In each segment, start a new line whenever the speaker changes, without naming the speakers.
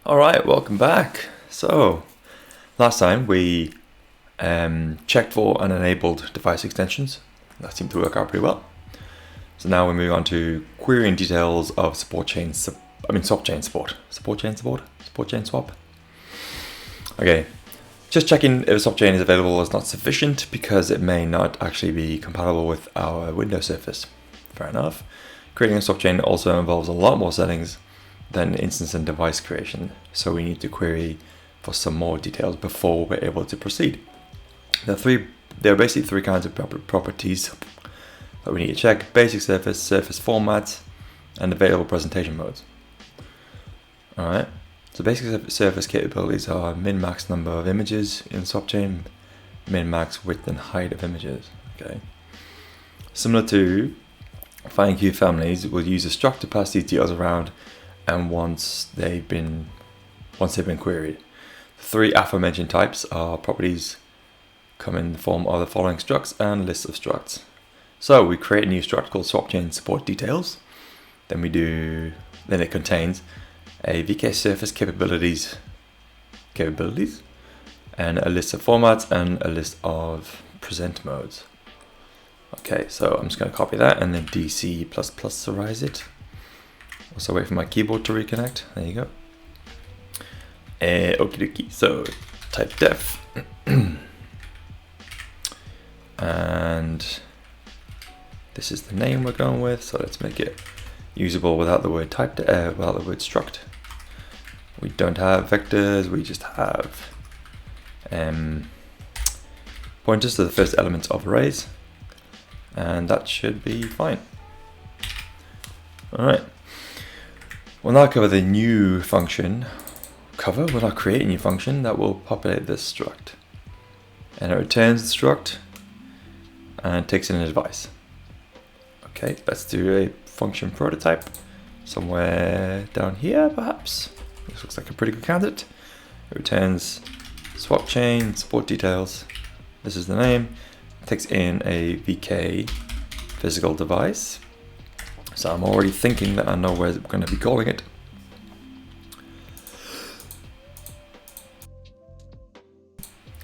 Alright, welcome back. So, last time we checked for and enabled device extensions. That seemed to work out pretty well. So now we move on to querying details of swap chain support. Support chain swap. Okay, just checking if a swap chain is available is not sufficient because it may not actually be compatible with our Windows Surface. Fair enough. Creating a swap chain also involves a lot more settings than instance and device creation, so we need to query for some more details before we're able to proceed. There are basically three kinds of properties that we need to check: basic surface, surface formats, and available presentation modes. Alright, so basic surface capabilities are min-max number of images in swap chain, min-max width and height of images. Okay, similar to FileQ families, we'll use a struct to pass these details around, and once they've been queried. The three aforementioned types are properties come in the form of the following structs and lists of structs. So we create a new struct called swap chain support details. Then it contains a VK surface capabilities and a list of formats and a list of present modes. Okay, so I'm just going to copy that and then DC++erize it. Also wait for my keyboard to reconnect. There you go. Okie dokie. So type def and this is the name we're going with. So let's make it usable without the word without the word struct. We don't have vectors. We just have pointers to the first elements of arrays, and that should be fine. All right. We'll now cover the new function. We'll now create a new function that will populate this struct. And it returns the struct and takes in a device. Okay, let's do a function prototype somewhere down here, perhaps. This looks like a pretty good candidate. It returns swap chain, support details. This is the name. It takes in a VK physical device. So I'm already thinking that I know where we're going to be calling it.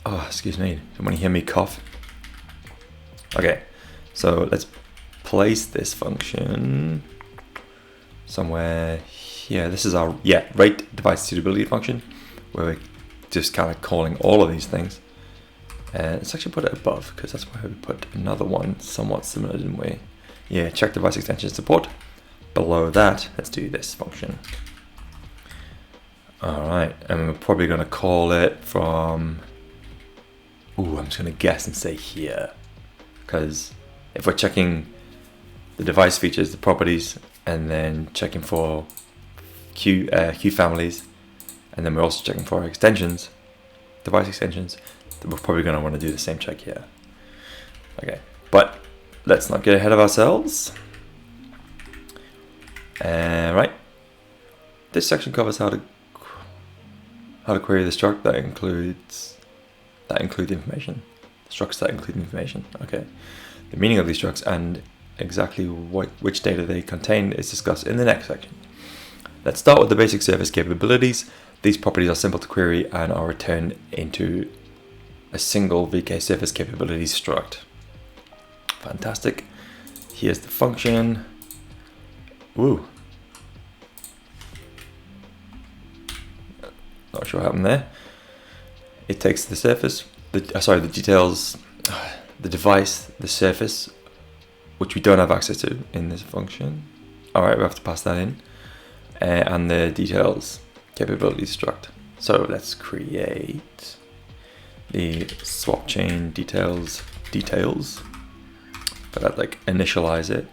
Oh, excuse me. Don't want to hear me cough. Okay, so let's place this function somewhere here. This is our rate device suitability function, where we're just kind of calling all of these things. And let's actually put it above, because that's where we put another one somewhat similar, didn't we? Yeah, check device extension support. Below that, let's do this function. Alright, and we're probably going to call it from... I'm just going to guess and say here. Because if we're checking the device features, the properties, and then checking for Q families, and then we're also checking for extensions, device extensions, then we're probably going to want to do the same check here. Okay, but let's not get ahead of ourselves. Right. This section covers how to query the struct that include information. Structs that include information. Okay. The meaning of these structs and exactly which data they contain is discussed in the next section. Let's start with the basic surface capabilities. These properties are simple to query and are returned into a single VK surface capabilities struct. Fantastic. Here's the function. Not sure what happened there. It takes the surface, the details, the device, the surface, which we don't have access to in this function. Alright, we have to pass that in. And the details capabilities struct. So let's create the swap chain details. But I'd initialize it.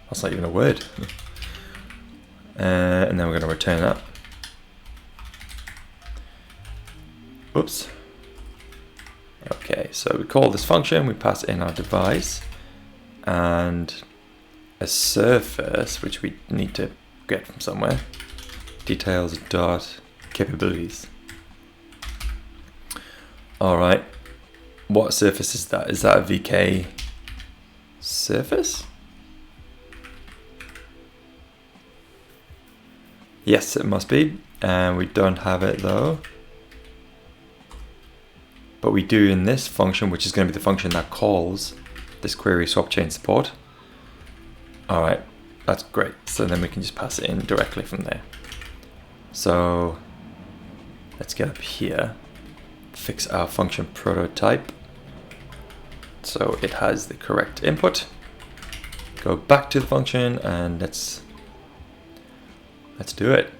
That's not even a word. And then we're going to return that. Oops. Okay, so we call this function, we pass in our device and a surface, which we need to get from somewhere. Details dot capabilities. Alright. What surface is that? Is that a VK surface? Yes, it must be. And we don't have it though. But we do in this function, which is going to be the function that calls this query swap chain support. All right, that's great. So then we can just pass it in directly from there. So let's get up here, fix our function prototype so it has the correct input. Go back to the function and let's do it.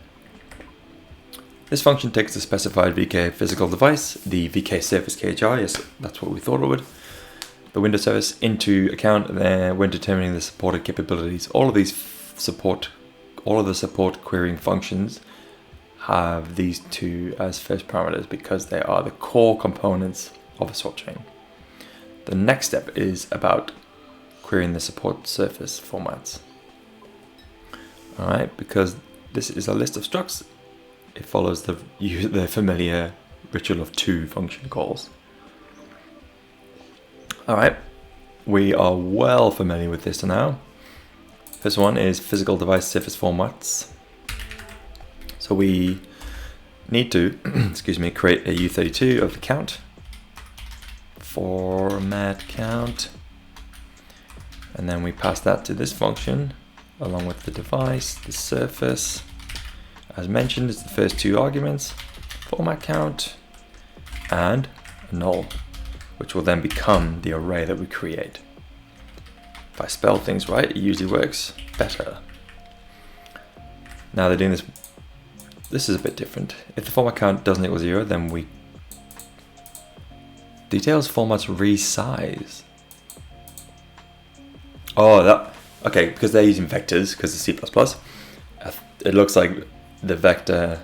This function takes the specified VK physical device, the VK Surface KHR, yes, that's what we thought it would, the Windows service into account when determining the supported capabilities. All of the support querying functions have these two as first parameters because they are the core components of a swap chain. The next step is about querying the support surface formats. All right, because this is a list of structs, it follows the familiar ritual of two function calls. All right, we are well familiar with this now. First one is physical device surface formats. So we need to, excuse me, create a U32 of the count, format count, and then we pass that to this function along with the device, the surface. As mentioned, it's the first two arguments, format count and a null, which will then become the array that we create. If I spell things right, it usually works better. Now they're doing this. This is a bit different. If the format count doesn't equal 0, then we details formats resize. Oh, okay, because they're using vectors, because it's C++, it looks like the vector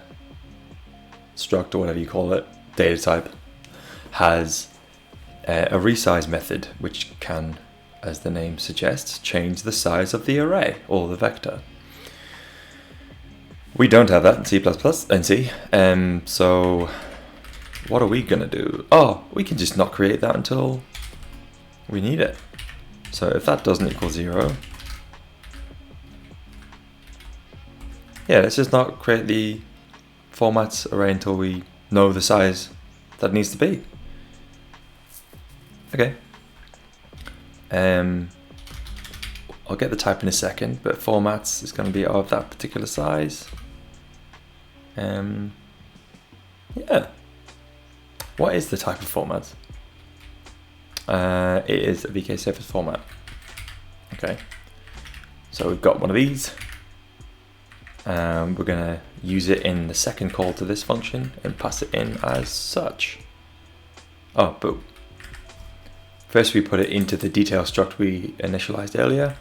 struct, or whatever you call it, data type, has a resize method, which can, as the name suggests, change the size of the array, or the vector. We don't have that in C++ and C, so what are we gonna do? Oh, we can just not create that until we need it. So if that doesn't equal 0, yeah, let's just not create the formats array until we know the size that it needs to be. Okay. I'll get the type in a second, but formats is going to be of that particular size. Yeah. What is the type of format? It is a VK Surface format. Okay. So we've got one of these. We're going to use it in the second call to this function and pass it in as such. Oh, but first we put it into the detail struct we initialized earlier.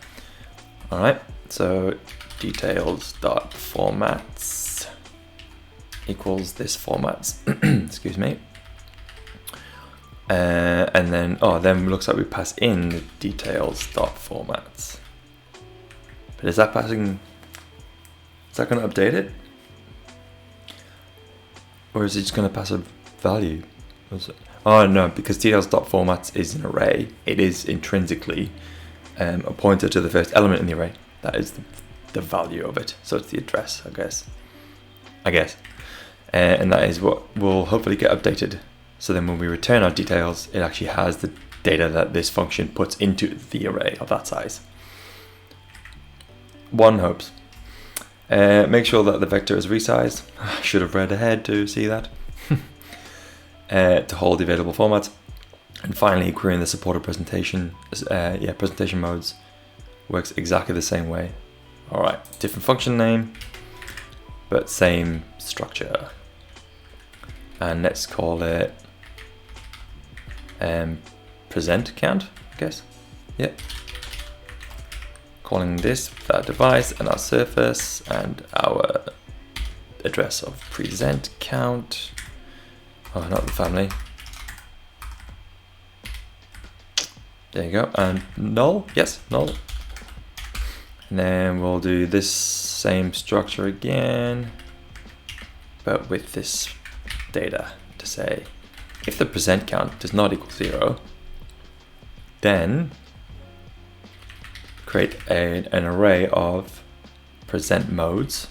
All right, so details.formats equals this formats, excuse me. And then, then it looks like we pass in the details.formats. But is that going to update it? Or is it just going to pass a value? Oh no, because details.formats is an array. It is intrinsically a pointer to the first element in the array. That is the value of it. So it's the address, I guess. And that is what will hopefully get updated. So then when we return our details, it actually has the data that this function puts into the array of that size. One hopes. Make sure that the vector is resized. I should have read ahead to see that. To hold the available formats. And finally, querying the supported presentation. Presentation modes works exactly the same way. All right, different function name, but same structure. And let's call it present count, I guess. Yep. Calling this with our device and our surface and our address of present count. Oh, not the family. There you go. And null, yes, null. And then we'll do this same structure again, but with this data to say, if the present count does not equal 0, then create an array of present modes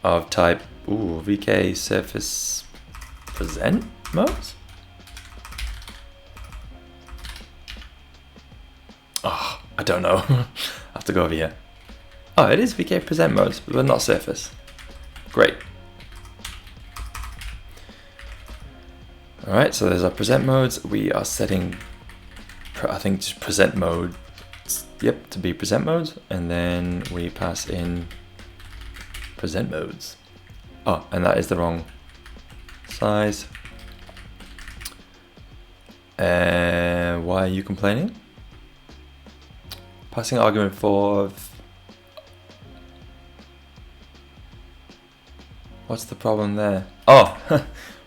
of type VK surface present modes. Oh, I don't know. I have to go over here. Oh, it is VK present modes, but not surface. Great. Alright, so there's our present modes. We are setting, I think, just present mode, yep, to be present modes, and then we pass in present modes. Oh, and that is the wrong size. Why are you complaining? Passing argument for... What's the problem there? Oh,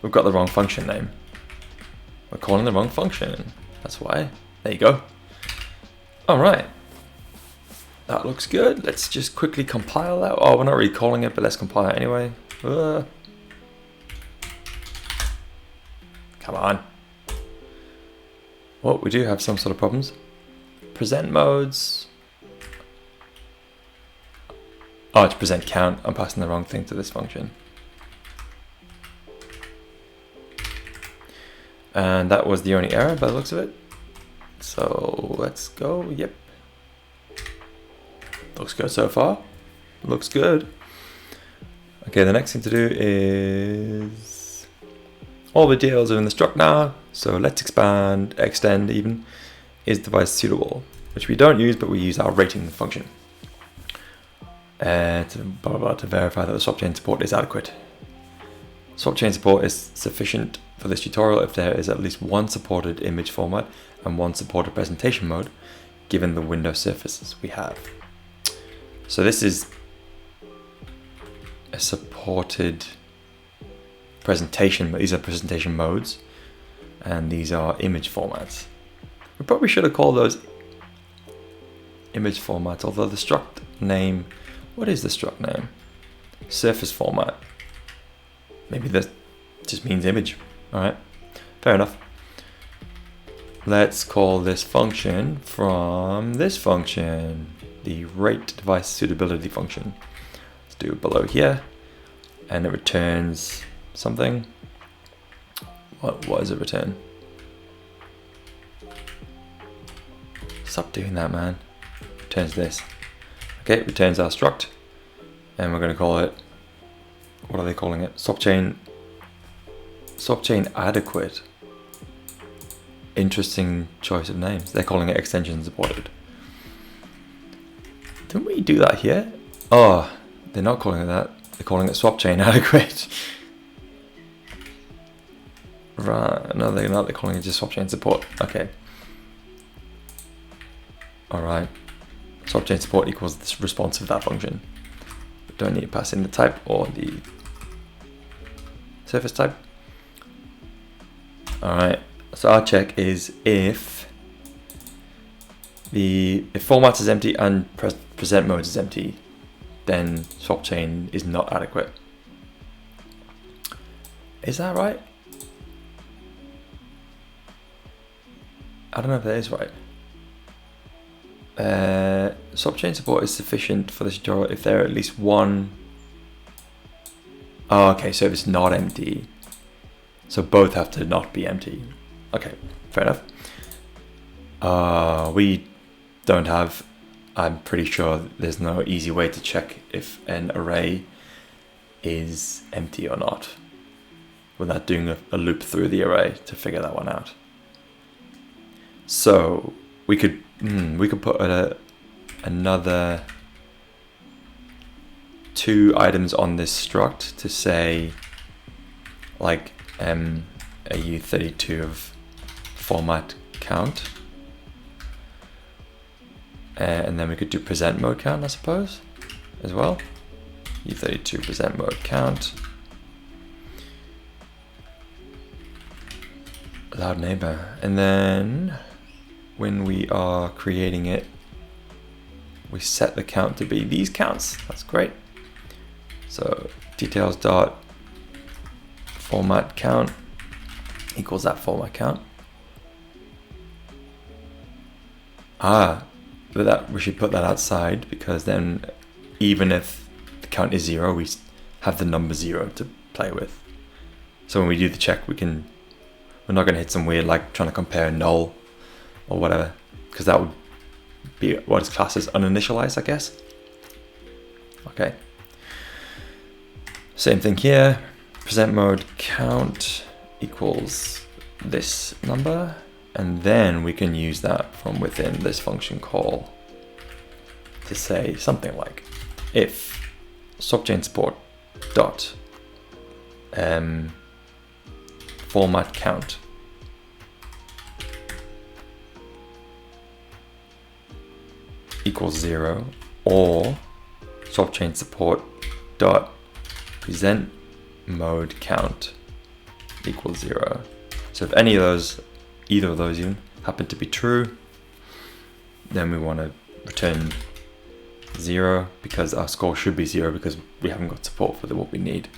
we've got the wrong function name. We're calling the wrong function. That's why. There you go. Alright. That looks good. Let's just quickly compile that. Oh, we're not really calling it, but let's compile it anyway. Come on. Well, we do have some sort of problems. Present modes. Oh, it's present count. I'm passing the wrong thing to this function. And that was the only error by the looks of it. So let's go. Yep. Looks good so far. Looks good. Okay, the next thing to do is all the details are in the struct now. So let's extend even, is device suitable, which we don't use, but we use our rating function to verify that the swap chain support is adequate. Swap chain support is sufficient for this tutorial if there is at least one supported image format and one supported presentation mode, given the window surfaces we have. So this is a supported presentation. These are presentation modes, and these are image formats. We probably should have called those image formats, although the struct name, what is the struct name? Surface format. Maybe that just means image. All right, fair enough. Let's call this function from this function, the rate device suitability function. Let's do it below here, and it returns something. What does it return? Stop doing that, man. Returns this. Okay, it returns our struct, and we're going to call it, what are they calling it? Swap chain adequate. Interesting choice of names. They're calling it extension supported. Didn't we do that here? Oh, they're not calling it that. They're calling it swap chain adequate. Right, no, they're not. They're calling it just swap chain support. Okay. All right. Swap chain support equals the response of that function. We don't need to pass in the type or the surface type. All right. So our check is if format is empty and present mode is empty, then swap chain is not adequate. Is that right? I don't know if that is right. Swap chain support is sufficient for this tutorial if there are at least one. Oh, okay, so if it's not empty, so both have to not be empty. Okay, fair enough. We don't have, I'm pretty sure there's no easy way to check if an array is empty or not without doing a loop through the array to figure that one out. So we could put another 2 items on this struct to say like a U32 of format count, and then we could do present mode count, I suppose, as well. U32 present mode count. Loud neighbor, and then when we are creating it, we set the count to be these counts. That's great. So details dot format count equals that format count. But that we should put that outside, because then even if the count is 0, we have the number 0 to play with. So when we do the check, we're not going to hit some weird, like trying to compare null or whatever, because that would be what is classed as uninitialized, I guess. Okay. Same thing here. Present mode count equals this number, and then we can use that from within this function call to say something like if swapchain support dot format count equals 0, or swapchain support dot present mode count equals 0. So if either of those even happen to be true, then we want to return 0, because our score should be 0 because we haven't got support for what we need.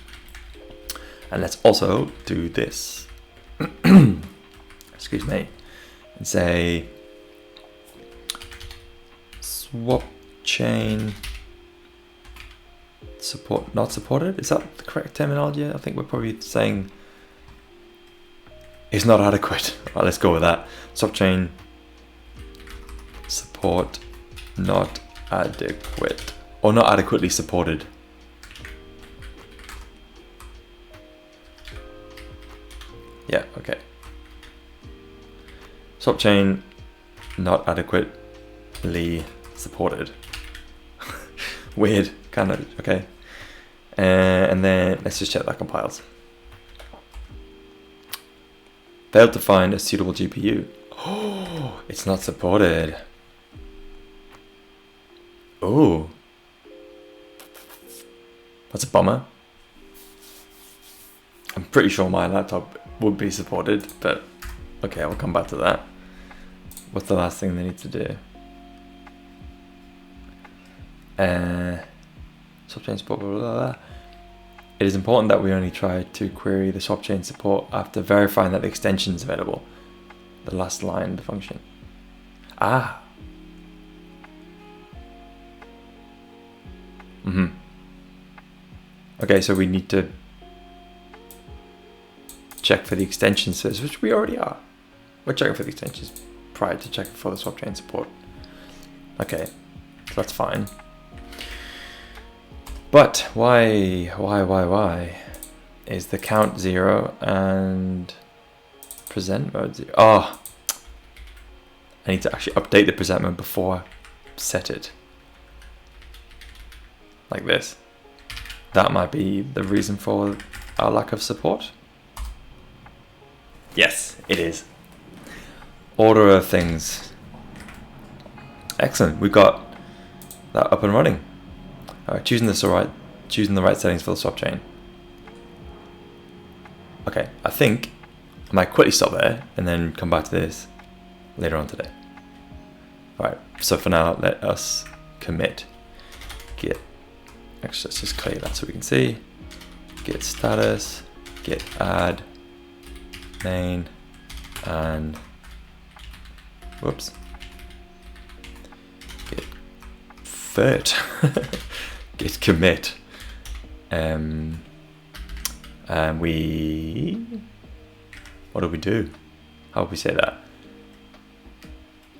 And let's also do this, excuse me, and say swap chain support not supported. Is that the correct terminology? I think we're probably saying it's not adequate. Right, let's go with that. Swap chain support not adequate, or not adequately supported. Yeah, okay. Swap chain not adequately supported. Weird, kind of, okay. And then let's just check that compiles. Failed to find a suitable GPU. Oh, it's not supported. Oh, that's a bummer. I'm pretty sure my laptop would be supported, but okay, I'll come back to that. What's the last thing they need to do? Swapchain support, blah, blah, blah. It is important that we only try to query the swapchain support after verifying that the extension is available. The last line of the function. Ah. Okay, so we need to check for the extensions first, which we already are. We're checking for the extensions prior to checking for the swapchain support. Okay, so that's fine. But why is the count 0 and present mode 0? Oh, I need to actually update the present mode before I set it. Like this. That might be the reason for our lack of support. Yes, it is. Order of things. Excellent, we got that up and running. All right, choosing the right settings for the swap chain. Okay, I think I might quickly stop there and then come back to this later on today. All right, so for now, let us commit git. Actually, let's just clear that so we can see. Git status, git add main, and whoops, git virt, git commit, and what do we do? How do we say that?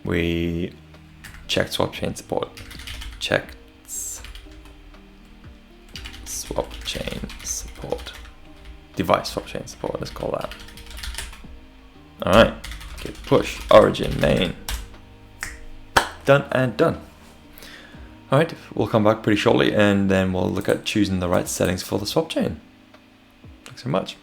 We check swapchain support. Check swapchain support. Device swapchain support, let's call that. Alright, git push origin main. Done and done. Alright, we'll come back pretty shortly and then we'll look at choosing the right settings for the swap chain. Thanks so much.